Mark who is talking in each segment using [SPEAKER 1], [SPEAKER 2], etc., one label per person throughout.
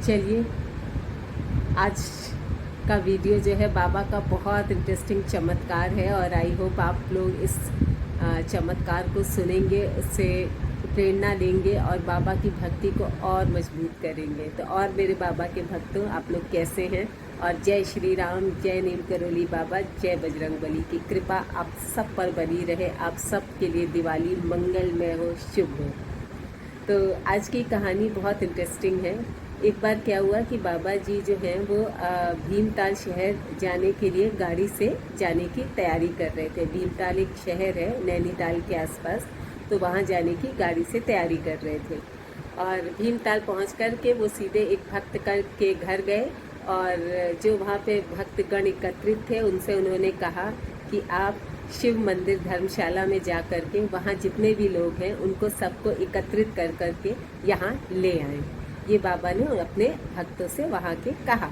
[SPEAKER 1] चलिए आज का वीडियो जो है बाबा का बहुत इंटरेस्टिंग चमत्कार है और आई होप आप लोग इस चमत्कार को सुनेंगे, उससे प्रेरणा लेंगे और बाबा की भक्ति को और मजबूत करेंगे। तो और मेरे बाबा के भक्तों, आप लोग कैसे हैं? और जय श्री राम, जय नीम करोली बाबा, जय बजरंगबली की कृपा आप सब पर बनी रहे। आप सब के लिए दिवाली मंगलमय हो, शुभ हो। तो आज की कहानी बहुत इंटरेस्टिंग है। एक बार क्या हुआ कि बाबा जी जो हैं वो भीमताल शहर जाने के लिए गाड़ी से जाने की तैयारी कर रहे थे। भीमताल एक शहर है नैनीताल के आसपास, तो वहाँ जाने की गाड़ी से तैयारी कर रहे थे। और भीमताल पहुँच कर के वो सीधे एक भक्त के घर गए और जो वहाँ पे भक्तगण एकत्रित थे उनसे उन्होंने कहा कि आप शिव मंदिर धर्मशाला में जा कर के वहाँ जितने भी लोग हैं उनको सबको एकत्रित कर कर के यहाँ ले आएं। ये बाबा ने अपने भक्तों से वहाँ के कहा।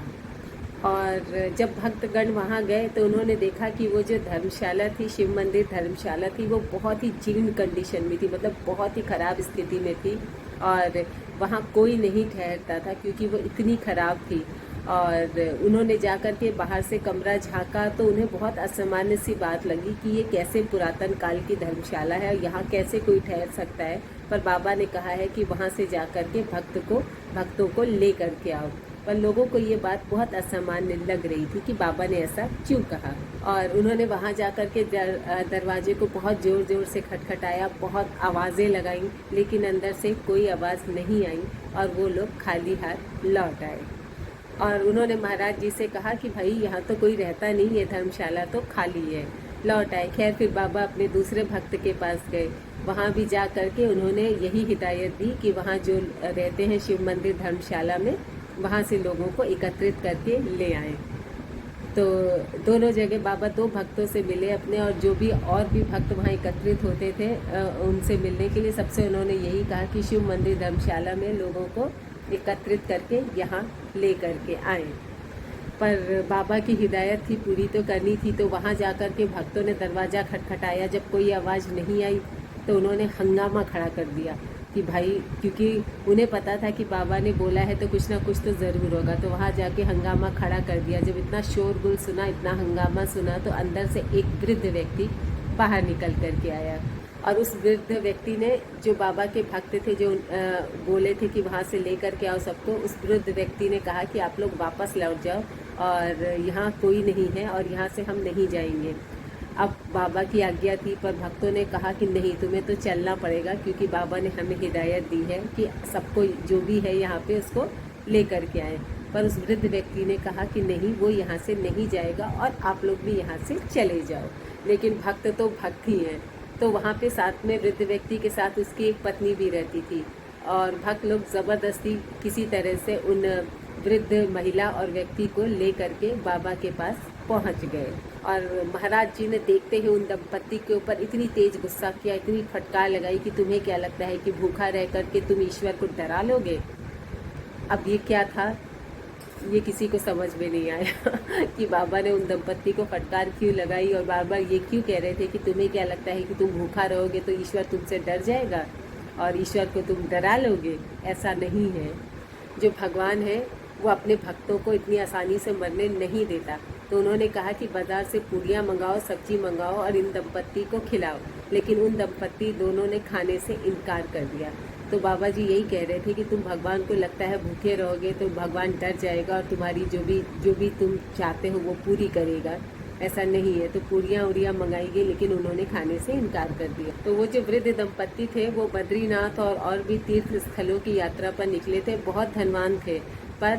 [SPEAKER 1] और जब भक्तगण वहाँ गए तो उन्होंने देखा कि वो जो धर्मशाला थी, शिव मंदिर धर्मशाला थी, वो बहुत ही जीर्ण कंडीशन में थी, मतलब बहुत ही ख़राब स्थिति में थी और वहाँ कोई नहीं ठहरता था क्योंकि वो इतनी ख़राब थी। और उन्होंने जाकर के बाहर से कमरा झांका तो उन्हें बहुत असामान्य सी बात लगी कि ये कैसे पुरातन काल की धर्मशाला है, यहाँ कैसे कोई ठहर सकता है। पर बाबा ने कहा है कि वहाँ से जाकर के भक्तों को ले कर के आओ। पर लोगों को ये बात बहुत असामान्य लग रही थी कि बाबा ने ऐसा क्यों कहा। और उन्होंने वहाँ जाकर के दरवाजे को बहुत ज़ोर ज़ोर से खटखटाया, बहुत आवाज़ें लगाईं, लेकिन अंदर से कोई आवाज़ नहीं आई और वो लोग खाली हाथ लौट आए। और उन्होंने महाराज जी से कहा कि भाई यहाँ तो कोई रहता नहीं, ये धर्मशाला तो खाली है, लौट आए। खैर फिर बाबा अपने दूसरे भक्त के पास गए, वहाँ भी जा कर के उन्होंने यही हिदायत दी कि वहाँ जो रहते हैं शिव मंदिर धर्मशाला में, वहाँ से लोगों को एकत्रित करके ले आए। तो दोनों जगह बाबा दो भक्तों से मिले अपने, और जो भी और भी भक्त वहाँ एकत्रित होते थे उनसे मिलने के लिए सबसे उन्होंने यही कहा कि शिव मंदिर धर्मशाला में लोगों को एकत्रित करके यहाँ ले करके आए। पर बाबा की हिदायत थी, पूरी तो करनी थी। तो वहाँ जाकर के भक्तों ने दरवाज़ा खटखटाया, जब कोई आवाज़ नहीं आई तो उन्होंने हंगामा खड़ा कर दिया कि भाई, क्योंकि उन्हें पता था कि बाबा ने बोला है तो कुछ ना कुछ तो ज़रूर होगा। तो वहाँ जाके हंगामा खड़ा कर दिया। जब इतना शोरगुल सुना, इतना हंगामा सुना, तो अंदर से एक वृद्ध व्यक्ति बाहर निकल कर के आया। और उस वृद्ध व्यक्ति ने, जो बाबा के भक्त थे, जो बोले थे कि वहाँ से लेकर के आओ सबको, उस वृद्ध व्यक्ति ने कहा कि आप लोग वापस लौट जाओ और यहाँ कोई नहीं है और यहाँ से हम नहीं जाएंगे। अब बाबा की आज्ञा थी, पर भक्तों ने कहा कि नहीं, तुम्हें तो चलना पड़ेगा क्योंकि बाबा ने हमें हिदायत दी है कि सबको जो भी है यहाँ पे उसको ले कर के आए। पर उस वृद्ध व्यक्ति ने कहा कि नहीं, वो यहाँ से नहीं जाएगा और आप लोग भी यहाँ से चले जाओ। लेकिन भक्त तो भक्त ही हैं। तो वहाँ पे साथ में वृद्ध व्यक्ति के साथ उसकी एक पत्नी भी रहती थी और भक्त लोग ज़बरदस्ती किसी तरह से उन वृद्ध महिला और व्यक्ति को ले करके बाबा के पास पहुँच गए। और महाराज जी ने देखते ही उन दंपत्ति के ऊपर इतनी तेज गुस्सा किया, इतनी फटकार लगाई कि तुम्हें क्या लगता है कि भूखा रह करके तुम ईश्वर को डरा लोगे? अब ये क्या था, ये किसी को समझ में नहीं आया कि बाबा ने उन दंपत्ति को फटकार क्यों लगाई और बार बार ये क्यों कह रहे थे कि तुम्हें क्या लगता है कि तुम भूखा रहोगे तो ईश्वर तुमसे डर जाएगा और ईश्वर को तुम डरा लोगे? ऐसा नहीं है। जो भगवान है वो अपने भक्तों को इतनी आसानी से मरने नहीं देता। तो उन्होंने कहा कि बाज़ार से पूड़ियाँ मंगाओ, सब्जी मंगाओ और इन दंपत्ति को खिलाओ। लेकिन उन दंपत्ति दोनों ने खाने से इनकार कर दिया। तो बाबा जी यही कह रहे थे कि तुम भगवान को लगता है भूखे रहोगे तो भगवान डर जाएगा और तुम्हारी जो भी तुम चाहते हो वो पूरी करेगा। ऐसा नहीं है। तो पूड़ियाँ उड़ियाँ मंगाई गई, लेकिन उन्होंने खाने से इनकार कर दिया। तो वो जो वृद्ध दंपत्ति थे वो बद्रीनाथ और भी तीर्थ स्थलों की यात्रा पर निकले थे, बहुत धनवान थे। पर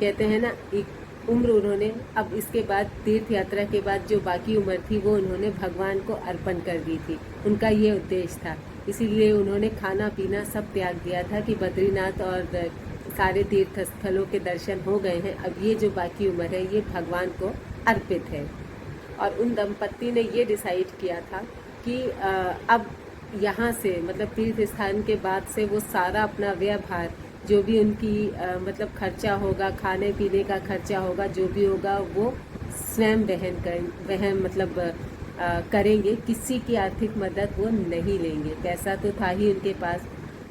[SPEAKER 1] कहते हैं ना, एक उम्र उन्होंने, अब इसके बाद तीर्थ यात्रा के बाद जो बाकी उम्र थी वो उन्होंने भगवान को अर्पण कर दी थी। उनका ये उद्देश्य था, इसीलिए उन्होंने खाना पीना सब त्याग दिया था कि बद्रीनाथ और सारे तीर्थ स्थलों के दर्शन हो गए हैं, अब ये जो बाकी उम्र है ये भगवान को अर्पित है। और उन दंपत्ति ने ये डिसाइड किया था कि अब यहाँ से, मतलब तीर्थ स्थान के बाद से, वो सारा अपना व्यय भार, जो भी उनकी मतलब खर्चा होगा, खाने पीने का खर्चा होगा, जो भी होगा वो स्वयं करेंगे। किसी की आर्थिक मदद वो नहीं लेंगे। पैसा तो था ही उनके पास,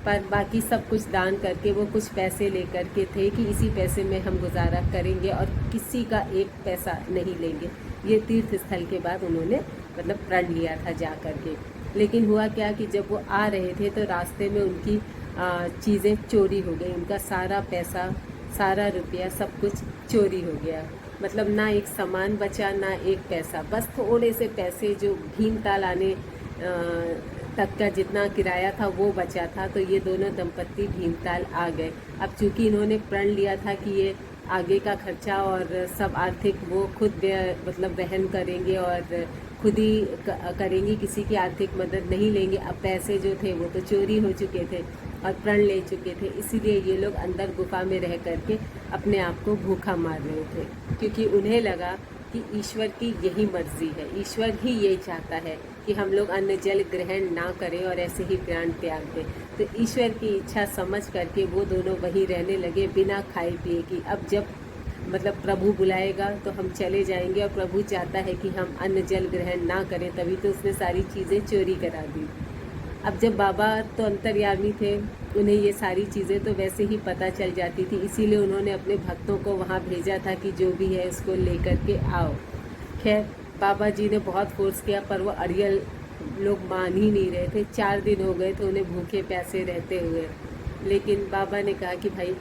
[SPEAKER 1] पर बाकी सब कुछ दान करके वो कुछ पैसे लेकर के थे कि इसी पैसे में हम गुजारा करेंगे और किसी का एक पैसा नहीं लेंगे। ये तीर्थ स्थल के बाद उन्होंने मतलब प्रण लिया था जा कर के। लेकिन हुआ क्या कि जब वो आ रहे थे तो रास्ते में उनकी चीज़ें चोरी हो गई। उनका सारा पैसा, सारा रुपया, सब कुछ चोरी हो गया। मतलब ना एक सामान बचा, ना एक पैसा, बस थोड़े से पैसे जो भीमताल आने तक का जितना किराया था वो बचा था। तो ये दोनों दंपत्ति भीमताल आ गए। अब चूंकि इन्होंने प्रण लिया था कि ये आगे का खर्चा और सब आर्थिक वो खुद मतलब वहन करेंगे और खुद ही करेंगी, किसी की आर्थिक मदद नहीं लेंगे। अब पैसे जो थे वो तो चोरी हो चुके थे और प्रण ले चुके थे, इसीलिए ये लोग अंदर गुफा में रह करके अपने आप को भूखा मार रहे थे, क्योंकि उन्हें लगा कि ईश्वर की यही मर्जी है, ईश्वर ही यही चाहता है कि हम लोग अन्न जल ग्रहण ना करें और ऐसे ही प्राण त्याग दें। तो ईश्वर की इच्छा समझ करके वो दोनों वहीं रहने लगे बिना खाए पिए की। अब जब मतलब प्रभु बुलाएगा तो हम चले जाएंगे, और प्रभु चाहता है कि हम अन्न जल ग्रहण ना करें, तभी तो उसने सारी चीज़ें चोरी करा दी। अब जब बाबा तो अंतर्यामी थे, उन्हें ये सारी चीज़ें तो वैसे ही पता चल जाती थी, इसीलिए उन्होंने अपने भक्तों को वहाँ भेजा था कि जो भी है उसको लेकर के आओ। खैर बाबा जी ने बहुत फोर्स किया पर वो अड़ियल लोग मान ही नहीं रहे थे। 4 दिन हो गए थे उन्हें भूखे प्यासे रहते हुए। लेकिन बाबा ने कहा कि भाई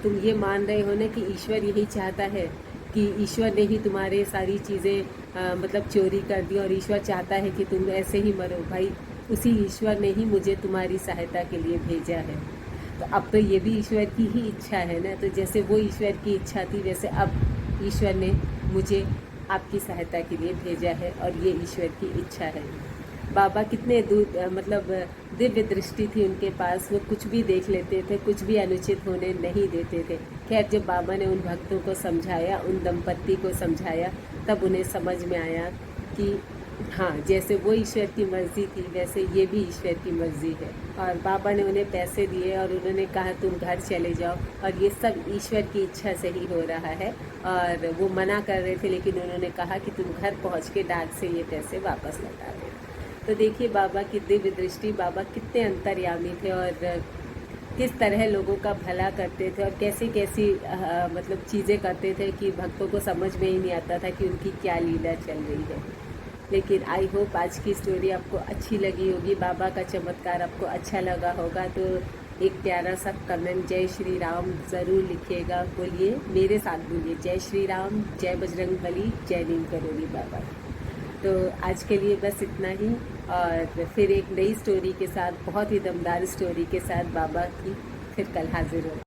[SPEAKER 1] तुम ये मान रहे हो ना कि ईश्वर यही चाहता है, कि ईश्वर ने ही तुम्हारे सारी चीज़ें मतलब चोरी कर दी और ईश्वर चाहता है कि तुम ऐसे ही मरो। भाई उसी ईश्वर ने ही मुझे तुम्हारी सहायता के लिए भेजा है। तो अब तो ये भी ईश्वर की ही इच्छा है ना। तो जैसे वो ईश्वर की इच्छा थी, वैसे अब ईश्वर ने मुझे आपकी सहायता के लिए भेजा है और ये ईश्वर की इच्छा है। बाबा कितने दूर मतलब दिव्य दृष्टि थी उनके पास, वो कुछ भी देख लेते थे, कुछ भी अनुचित होने नहीं देते थे। खैर जब बाबा ने उन भक्तों को समझाया, उन दंपत्ति को समझाया, तब उन्हें समझ में आया कि हाँ, जैसे वो ईश्वर की मर्जी थी वैसे ये भी ईश्वर की मर्जी है। और बाबा ने उन्हें पैसे दिए और उन्होंने कहा तुम घर चले जाओ, और ये सब ईश्वर की इच्छा से ही हो रहा है। और वो मना कर रहे थे, लेकिन उन्होंने कहा कि तुम घर पहुँच के डाक से ये पैसे वापस लौटा दो। तो देखिए बाबा की दिव्य दृष्टि, बाबा कितने अंतर्यामी थे और किस तरह लोगों का भला करते थे और कैसी कैसी मतलब चीज़ें करते थे कि भक्तों को समझ में ही नहीं आता था कि उनकी क्या लीला चल रही है। लेकिन आई होप आज की स्टोरी आपको अच्छी लगी होगी, बाबा का चमत्कार आपको अच्छा लगा होगा। तो एक प्यारा सा कमेंट जय श्री राम ज़रूर लिखिएगा। बोलिए मेरे साथ, बोलिए जय श्री राम, जय बजरंगबली, जय नीम करोली बाबा। तो आज के लिए बस इतना ही, और फिर एक नई स्टोरी के साथ, बहुत ही दमदार स्टोरी के साथ बाबा की फिर कल हाजिर हो।